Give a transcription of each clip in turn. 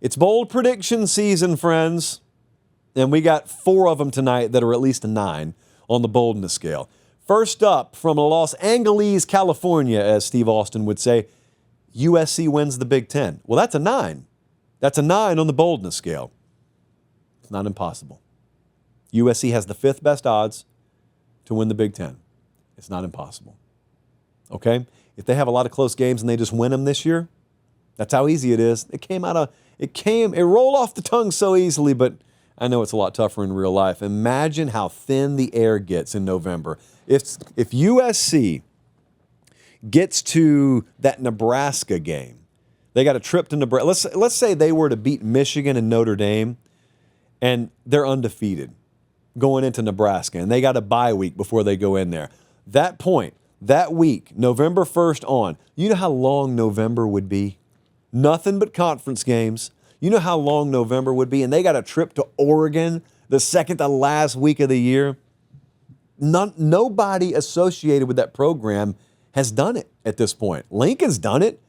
It's bold prediction season, friends. And we got 4 of them tonight that are at least a 9 on the boldness scale. First up, from Los Angeles, California, as Steve Austin would say, USC wins the Big Ten. Well, that's a 9. That's a 9 on the boldness scale. It's not impossible. USC has the 5th best odds to win the Big Ten. It's not impossible. Okay? If they have a lot of close games and they just win them this year, that's how easy it is. It rolled off the tongue so easily, but I know it's a lot tougher in real life. Imagine how thin the air gets in November. If USC gets to that Nebraska game, they got a trip to Nebraska. Let's say they were to beat Michigan and Notre Dame, and they're undefeated going into Nebraska, and they got a bye week before they go in there. That week, November 1st on, you know how long November would be? Nothing but conference games. You know how long November would be, and they got a trip to Oregon the second to last week of the year. Nobody associated with that program has done it at this point. Lincoln's done it,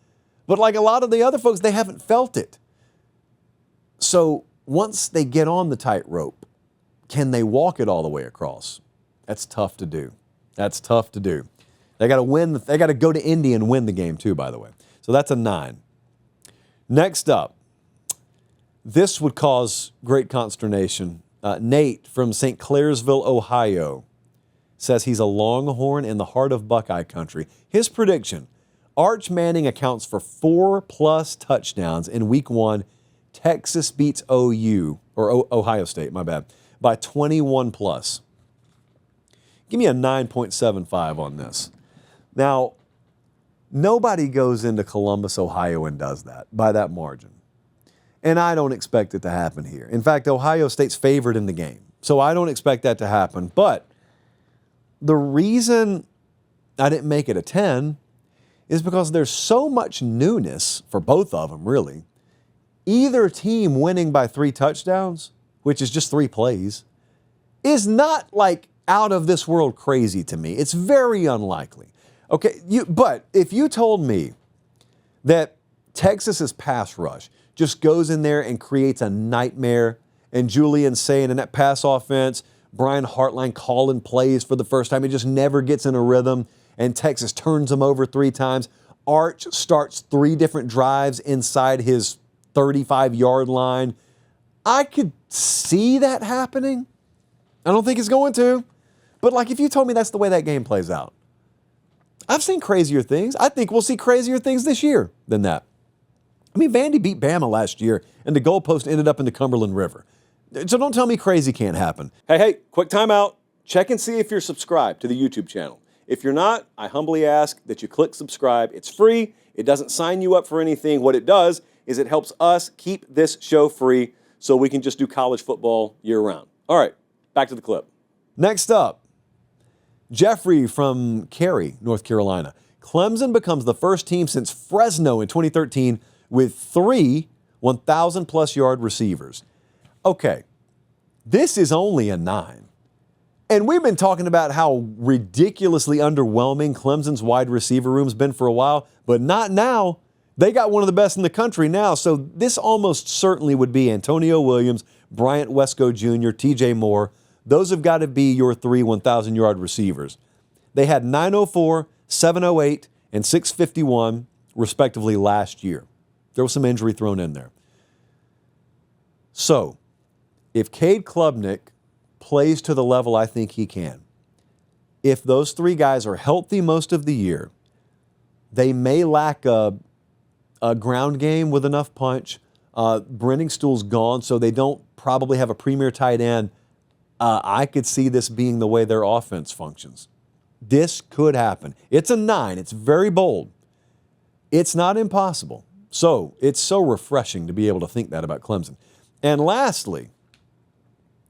but like a lot of the other folks, they haven't felt it. So once they get on the tightrope, can they walk it all the way across? That's tough to do. They got to win. They got to go to Indy and win the game too, by the way. So that's a 9. Next up, this would cause great consternation. Nate from St. Clairsville, Ohio, says he's a Longhorn in the heart of Buckeye country. His prediction, Arch Manning accounts for 4+ touchdowns in week 1. Texas beats Ohio State, my bad, by 21+. Give me a 9.75 on this. Now, nobody goes into Columbus, Ohio and does that by that margin. And I don't expect it to happen here. In fact, Ohio State's favored in the game. So I don't expect that to happen. But the reason I didn't make it a 10 is because there's so much newness for both of them, really. Either team winning by 3 touchdowns, which is just 3 plays, is not like out of this world crazy to me. It's very unlikely. Okay, but if you told me that Texas's pass rush just goes in there and creates a nightmare, and Julian Sayin and that pass offense, Brian Hartline calling plays for the first time, he just never gets in a rhythm, and Texas turns them over 3 times. Arch starts 3 different drives inside his 35-yard line. I could see that happening. I don't think it's going to. But like if you told me that's the way that game plays out, I've seen crazier things. I think we'll see crazier things this year than that. I mean, Vandy beat Bama last year, and the goalpost ended up in the Cumberland River. So don't tell me crazy can't happen. Hey, quick timeout. Check and see if you're subscribed to the YouTube channel. If you're not, I humbly ask that you click subscribe. It's free. It doesn't sign you up for anything. What it does is it helps us keep this show free so we can just do college football year-round. All right, back to the clip. Next up, Jeffrey from Cary, North Carolina. Clemson becomes the first team since Fresno in 2013 with 3 1,000-plus yard receivers. Okay, this is only a 9. And we've been talking about how ridiculously underwhelming Clemson's wide receiver room's been for a while, but not now. They got one of the best in the country now, so this almost certainly would be Antonio Williams, Bryant Wesco Jr., TJ Moore. Those have got to be your 3 1,000-yard receivers. They had 904, 708, and 651, respectively, last year. There was some injury thrown in there. So, if Cade Klubnik plays to the level I think he can, if those 3 guys are healthy most of the year, they may lack a ground game with enough punch. Brenning Stuhl's gone, so they don't probably have a premier tight end. I could see this being the way their offense functions. This could happen. It's a 9. It's very bold. It's not impossible. So it's so refreshing to be able to think that about Clemson. And lastly,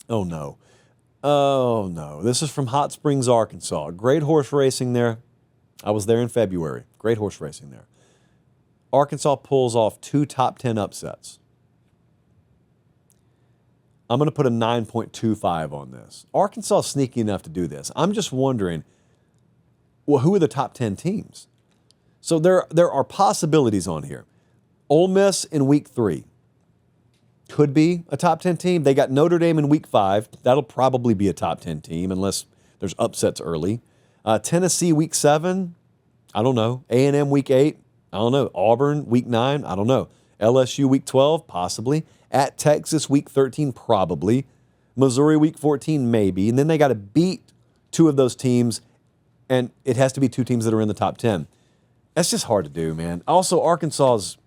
oh no, this is from Hot Springs, Arkansas. Great horse racing there. I was there in February. Great horse racing there. Arkansas pulls off 2 top 10 upsets. I'm going to put a 9.25 on this. Arkansas is sneaky enough to do this. I'm just wondering, well, who are the top 10 teams? So there are possibilities on here. Ole Miss in week 3. could be a top 10 team. They got Notre Dame in week 5. That'll probably be a top 10 team unless there's upsets early. Tennessee week 7. I don't know. A&M week 8. I don't know. Auburn week 9. I don't know. LSU week 12. Possibly. At Texas week 13. Probably. Missouri week 14. Maybe. And then they got to beat 2 of those teams. And it has to be 2 teams that are in the top 10. That's just hard to do, man. Also, Arkansas is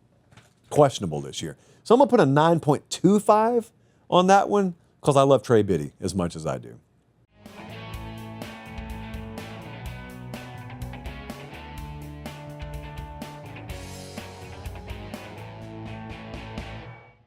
questionable this year. So I'm going to put a 9.25 on that one because I love Trey Biddy as much as I do.